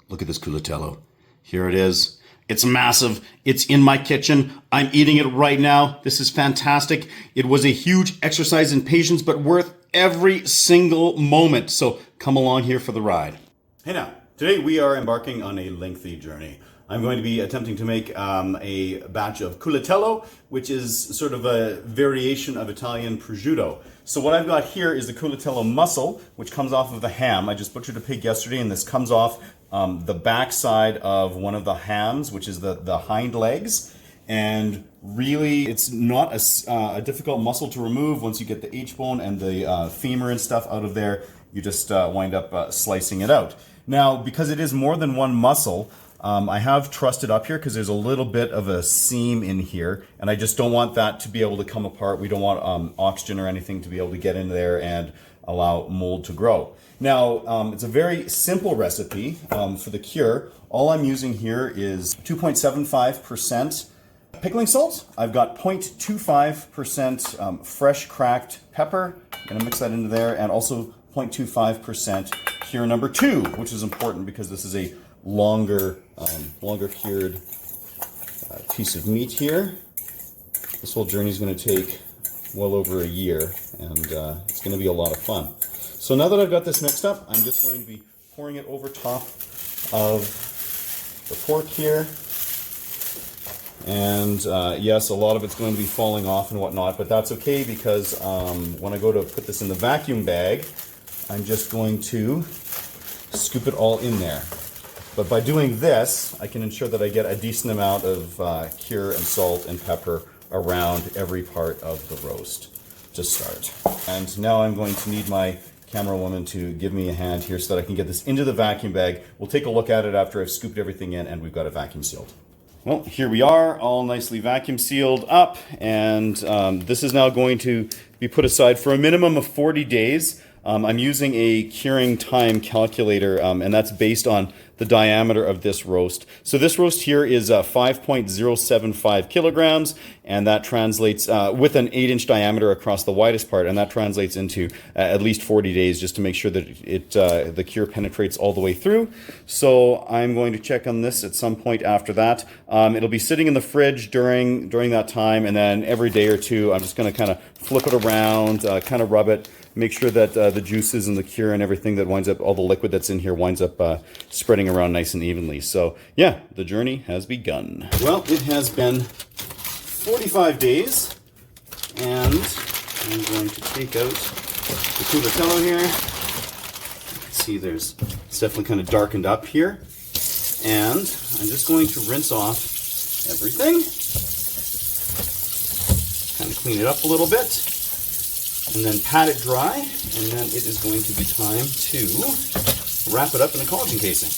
Look at this culatello. Here it is. It's massive. It's in my kitchen. I'm eating it right now. This is fantastic. It was a huge exercise in patience, but worth every single moment. So come along here for the ride. Hey now, today we are embarking on a lengthy journey. I'm going to be attempting to make a batch of culatello, which is sort of a variation of Italian prosciutto. So what I've got here is the culatello muscle, which comes off of the ham. I just butchered a pig yesterday, and this comes off the back side of one of the hams, which is the hind legs. And really, it's not a difficult muscle to remove. Once you get the H-bone and the femur and stuff out of there, you just wind up slicing it out. Now, because it is more than one muscle, I have trussed it up here because there's a little bit of a seam in here, and I just don't want that to be able to come apart. We don't want oxygen or anything to be able to get in there and allow mold to grow. Now, it's a very simple recipe for the cure. All I'm using here is 2.75% pickling salt. I've got 0.25% fresh cracked pepper. I'm gonna mix that into there, and also 0.25% cure number 2, which is important because this is a longer cured piece of meat here. This whole journey is going to take well over a year, and it's going to be a lot of fun. So now that I've got this mixed up, I'm just going to be pouring it over top of the pork here. And yes, a lot of it's going to be falling off and whatnot, but that's okay because when I go to put this in the vacuum bag, I'm just going to scoop it all in there. But by doing this, I can ensure that I get a decent amount of cure and salt and pepper around every part of the roast to start. And now I'm going to need my camera woman to give me a hand here so that I can get this into the vacuum bag. We'll take a look at it after I've scooped everything in and we've got it vacuum sealed. Well, here we are, all nicely vacuum sealed up, and this is now going to be put aside for a minimum of 40 days. I'm using a curing time calculator, and that's based on the diameter of this roast. So this roast here is 5.075 kilograms, and that translates with an 8-inch diameter across the widest part, and that translates into at least 40 days just to make sure that the cure penetrates all the way through. So I'm going to check on this at some point after that. It'll be sitting in the fridge during that time, and then every day or two I'm just going to kind of flip it around, kind of rub it, make sure that the juices and the cure and everything that winds up, all the liquid that's in here winds up spreading around nice and evenly. So yeah, the journey has begun. Well, it has been 45 days, and I'm going to take out the culatello here. You can see it's definitely kind of darkened up here. And I'm just going to rinse off everything. Kind of clean it up a little bit. And then pat it dry, and then it is going to be time to wrap it up in a collagen casing.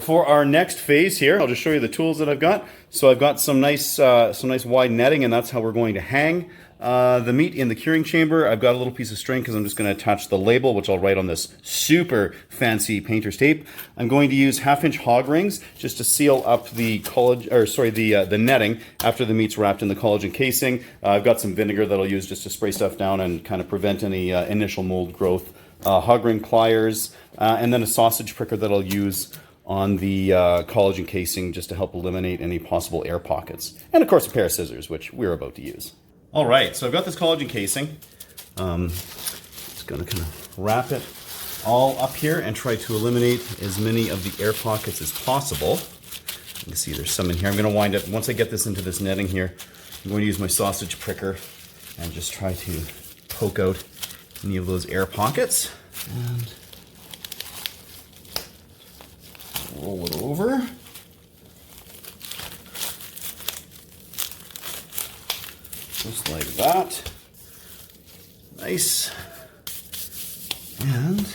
For our next phase here, I'll just show you the tools that I've got. So I've got some nice wide netting, and that's how we're going to hang the meat in the curing chamber. I've got a little piece of string because I'm just going to attach the label, which I'll write on this super fancy painter's tape. I'm going to use 1/2-inch hog rings just to seal up the the netting after the meat's wrapped in the collagen casing. I've got some vinegar that I'll use just to spray stuff down and kind of prevent any initial mold growth. Hog ring pliers, and then a sausage pricker that I'll use on the collagen casing just to help eliminate any possible air pockets. And of course a pair of scissors, which we're about to use. All right, so I've got this collagen casing. Just gonna kind of wrap it all up here and try to eliminate as many of the air pockets as possible. You can see there's some in here. I'm gonna wind up, once I get this into this netting here, I'm going to use my sausage pricker and just try to poke out any of those air pockets. And roll it over. Just like that. Nice. And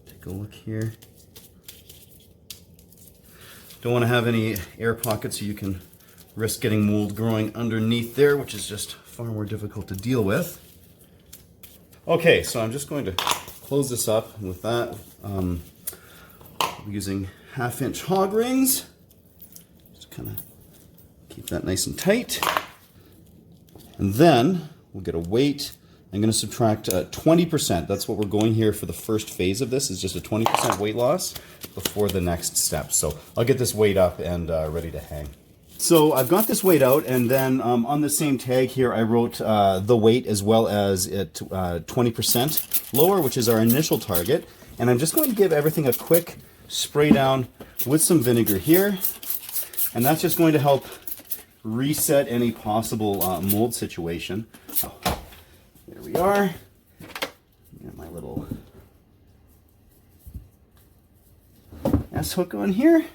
take a look here. Don't want to have any air pockets so you can risk getting mold growing underneath there, which is just far more difficult to deal with. Okay, so I'm just going to close this up with that. Using 1/2-inch hog rings. Just kind of keep that nice and tight. And then we'll get a weight I'm going to subtract 20%. That's what we're going here for the first phase of this, is just a 20% weight loss before the next step. So I'll get this weight up and ready to hang. So I've got this weight out, and then on the same tag here, I wrote the weight as well as it 20% lower, which is our initial target. And I'm just going to give everything a quick spray down with some vinegar here. And that's just going to help reset any possible mold situation. Oh, there we are. Get my little S-hook on here.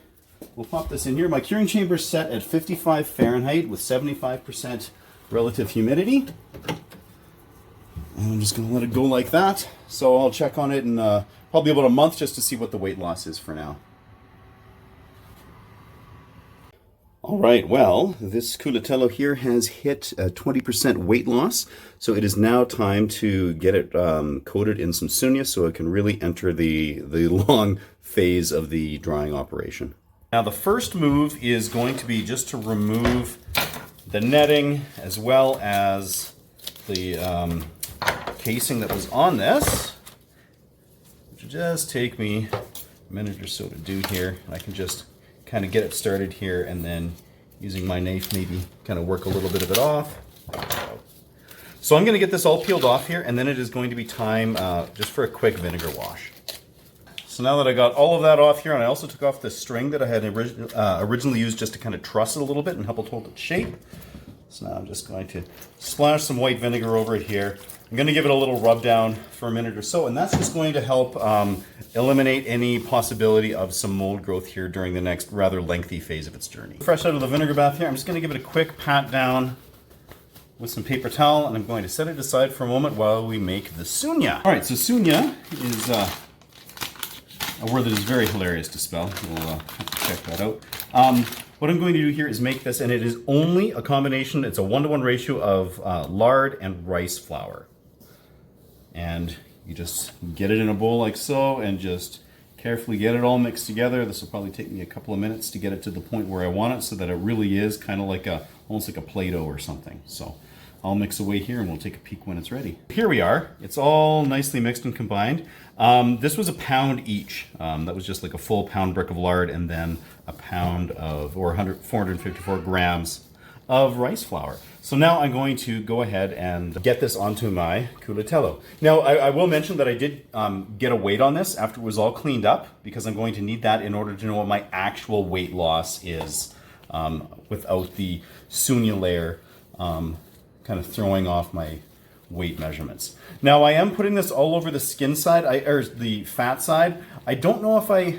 We'll pop this in here. My curing chamber is set at 55 Fahrenheit with 75% relative humidity. And I'm just going to let it go like that. So I'll check on it in probably about a month just to see what the weight loss is for now. All right, well, this culatello here has hit a 20% weight loss. So it is now time to get it coated in some sunia so it can really enter the long phase of the drying operation. Now the first move is going to be just to remove the netting as well as the casing that was on this, which will just take me a minute or so to do here. I can just kind of get it started here and then using my knife maybe kind of work a little bit of it off. So I'm going to get this all peeled off here, and then it is going to be time just for a quick vinegar wash. So now that I got all of that off here, and I also took off the string that I had originally used just to kind of truss it a little bit and help it hold its shape. So now I'm just going to splash some white vinegar over it here. I'm going to give it a little rub down for a minute or so, and that's just going to help eliminate any possibility of some mold growth here during the next rather lengthy phase of its journey. Fresh out of the vinegar bath here, I'm just going to give it a quick pat down with some paper towel, and I'm going to set it aside for a moment while we make the sunia. All right, so sunia is a word that is very hilarious to spell. We'll have to check that out. What I'm going to do here is make this, and it is only a combination, it's a 1-to-1 ratio of lard and rice flour. And you just get it in a bowl like so, and just carefully get it all mixed together. This will probably take me a couple of minutes to get it to the point where I want it so that it really is kind of like almost like a Play-Doh or something. So I'll mix away here and we'll take a peek when it's ready. Here we are. It's all nicely mixed and combined. This was a pound each. That was just like a full pound brick of lard and then a pound of, or 454 grams of rice flour. So now I'm going to go ahead and get this onto my culatello. Now I will mention that I did get a weight on this after it was all cleaned up, because I'm going to need that in order to know what my actual weight loss is without the sunia layer kind of throwing off my weight measurements. Now I am putting this all over the skin side, or the fat side. I don't know if I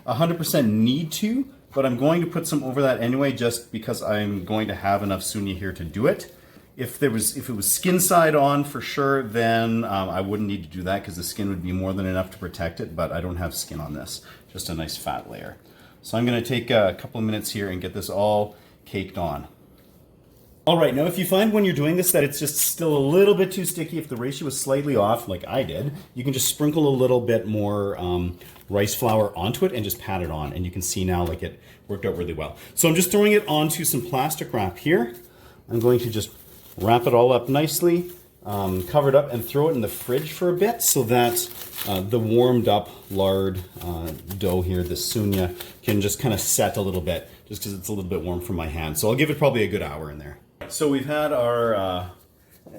100% need to, but I'm going to put some over that anyway, just because I'm going to have enough sunia here to do it. If it was skin side on for sure, then I wouldn't need to do that because the skin would be more than enough to protect it, but I don't have skin on this, just a nice fat layer. So I'm going to take a couple of minutes here and get this all caked on. All right, now if you find when you're doing this that it's just still a little bit too sticky, if the ratio is slightly off like I did, you can just sprinkle a little bit more rice flour onto it and just pat it on, and you can see now like it worked out really well. So I'm just throwing it onto some plastic wrap here. I'm going to just wrap it all up nicely, cover it up, and throw it in the fridge for a bit so that the warmed up lard dough here, the sunia, can just kind of set a little bit, just because it's a little bit warm from my hand. So I'll give it probably a good hour in there. So we've had our,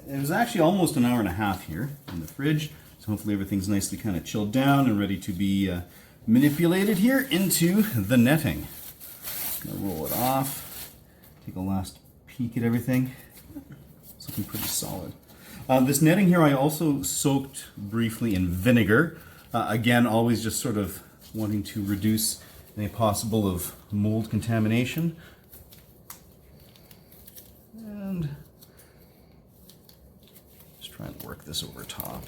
it was actually almost an hour and a half here in the fridge. So hopefully everything's nicely kind of chilled down and ready to be manipulated here into the netting. Gonna roll it off, take a last peek at everything. It's looking pretty solid. This netting here I also soaked briefly in vinegar. Again, always just sort of wanting to reduce any possible of mold contamination. And just trying to work this over top.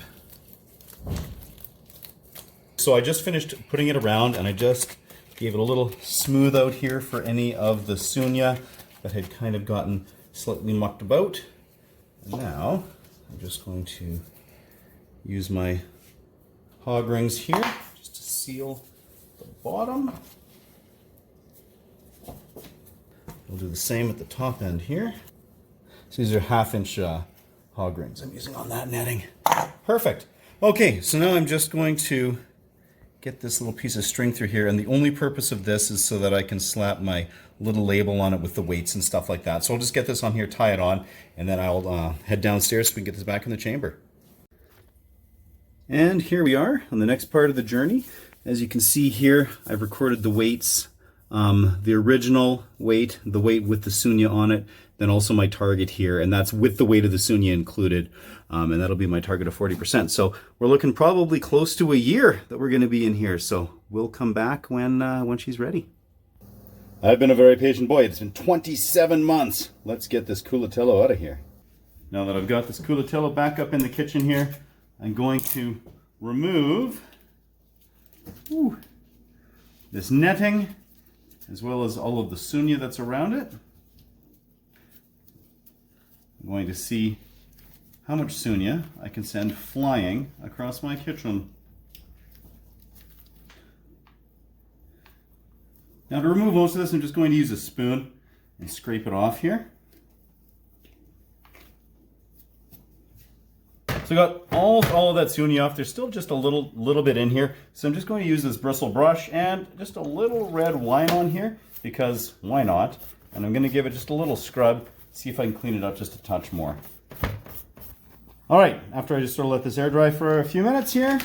So I just finished putting it around, and I just gave it a little smooth out here for any of the sunia that had kind of gotten slightly mucked about. And now I'm just going to use my hog rings here just to seal the bottom. We'll do the same at the top end here. So these are 1/2 inch hog rings I'm using on that netting. Perfect. Okay, so now I'm just going to get this little piece of string through here, and the only purpose of this is so that I can slap my little label on it with the weights and stuff like that. So I'll just get this on here, tie it on, and then I'll head downstairs so we can get this back in the chamber. And here we are on the next part of the journey. As you can see here, I've recorded the weights, the original weight, the weight with the sunia on it, then also my target here, and that's with the weight of the sunia included, and that'll be my target of 40%. So we're looking probably close to a year that we're going to be in here, so we'll come back when she's ready. I've been a very patient boy. It's been 27 months. Let's get this culatello out of here. Now that I've got this culatello back up in the kitchen here, I'm going to remove this netting as well as all of the sunia that's around it. I'm going to see how much sunia I can send flying across my kitchen. Now to remove most of this, I'm just going to use a spoon and scrape it off here. So I got all of that sunia off. There's still just a little bit in here. So I'm just going to use this bristle brush and just a little red wine on here, because why not? And I'm going to give it just a little scrub, see if I can clean it up just a touch more. All right, after I just sort of let this air dry for a few minutes here,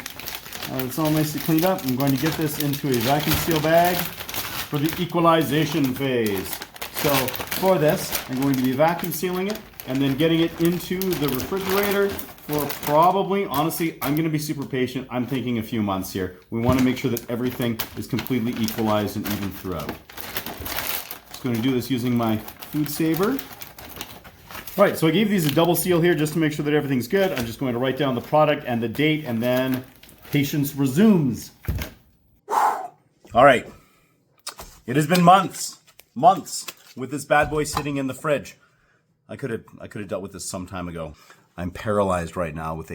it's all nicely cleaned up. I'm going to get this into a vacuum seal bag for the equalization phase. So for this, I'm going to be vacuum sealing it and then getting it into the refrigerator for probably, honestly, I'm going to be super patient. I'm thinking a few months here. We want to make sure that everything is completely equalized and even throughout. Just going to do this using my food saver. All right, so I gave these a double seal here just to make sure that everything's good. I'm just going to write down the product and the date, and then patience resumes. All right, it has been months with this bad boy sitting in the fridge. I could have dealt with this some time ago. I'm paralyzed right now with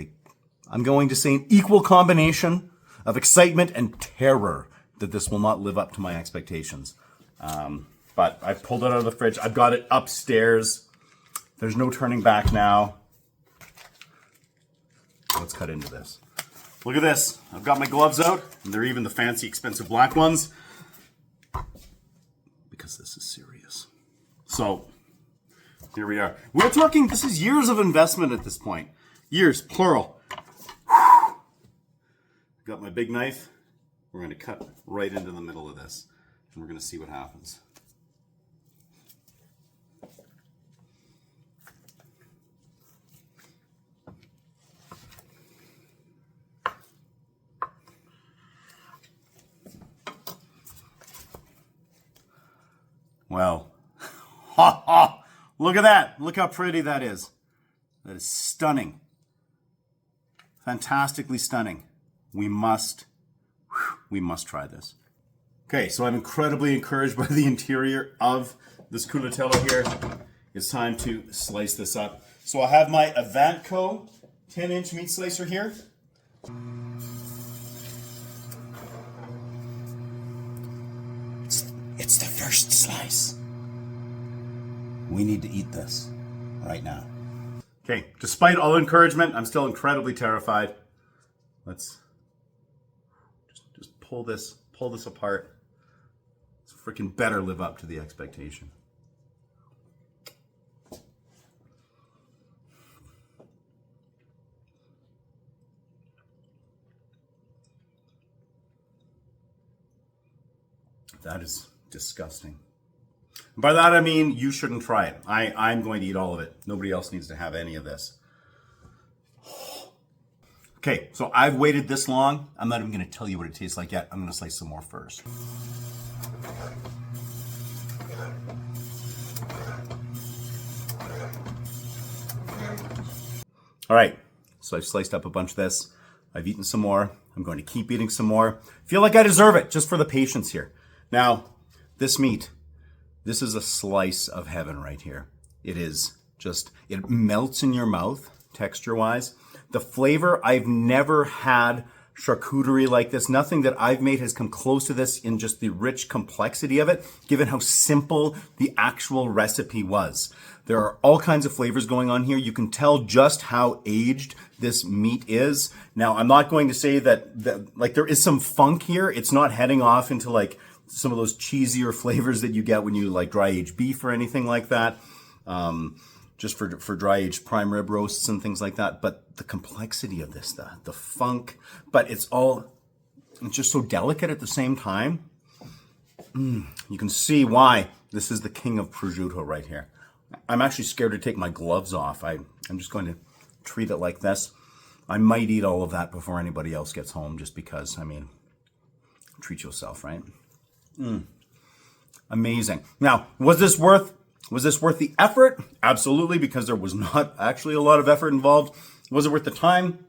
I'm going to say an equal combination of excitement and terror that this will not live up to my expectations. But I pulled it out of the fridge. I've got it upstairs. There's no turning back now. Let's cut into this. Look at this. I've got my gloves out, and they're even the fancy, expensive black ones, because this is serious. So here we are. We're talking, this is years of investment at this point. Years, plural. Got my big knife. We're going to cut right into the middle of this, and we're going to see what happens. Well, look at that. Look how pretty that is. That is stunning. Fantastically stunning. We must try this. Okay, so I'm incredibly encouraged by the interior of this culatello here. It's time to slice this up. So I have my Avantco 10-inch meat slicer here. It's the first slice. We need to eat this right now. Okay, despite all encouragement, I'm still incredibly terrified. Let's just pull this apart. This freaking better live up to the expectation. That is disgusting. By that I mean you shouldn't try it. I'm going to eat all of it. Nobody else needs to have any of this. Okay, so I've waited this long. I'm not even going to tell you what it tastes like yet. I'm going to slice some more first. All right, so I've sliced up a bunch of this. I've eaten some more. I'm going to keep eating some more. Feel like I deserve it just for the patience here. Now, this meat, this is a slice of heaven right here. It is just, it melts in your mouth texture-wise. The flavor, I've never had charcuterie like this. Nothing that I've made has come close to this in just the rich complexity of it, given how simple the actual recipe was. There are all kinds of flavors going on here. You can tell just how aged this meat is. Now, I'm not going to say that like there is some funk here. It's not heading off into like some of those cheesier flavors that you get when you like dry aged beef or anything like that. Just for dry aged prime rib roasts and things like that. But the complexity of this, the funk, but it's just so delicate at the same time. You can see why this is the king of prosciutto right here. I'm actually scared to take my gloves off. I'm just going to treat it like this. I might eat all of that before anybody else gets home, just because, I mean, treat yourself, right? Amazing. Now, was this worth the effort? Absolutely, because there was not actually a lot of effort involved. Was it worth the time?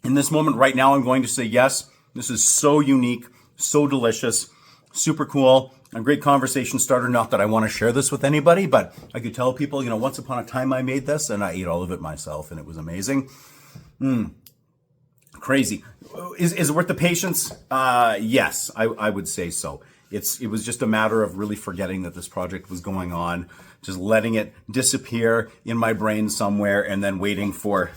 In this moment right now, I'm going to say yes. This is so unique, so delicious, super cool. A great conversation starter. Not that I want to share this with anybody, but I could tell people, you know, once upon a time I made this and I ate all of it myself and it was amazing. Crazy. Is it worth the patience? Yes, I would say so. It was just a matter of really forgetting that this project was going on, just letting it disappear in my brain somewhere and then waiting for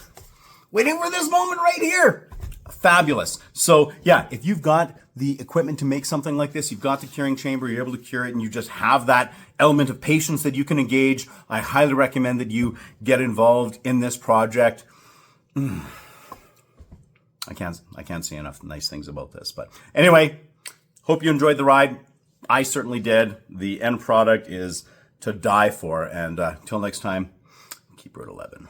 this moment right here. Fabulous. So yeah, if you've got the equipment to make something like this, you've got the curing chamber, you're able to cure it, and you just have that element of patience that you can engage, I highly recommend that you get involved in this project. I can't say enough nice things about this. But anyway, hope you enjoyed the ride. I certainly did. The end product is to die for. And till next time, keep her at 11.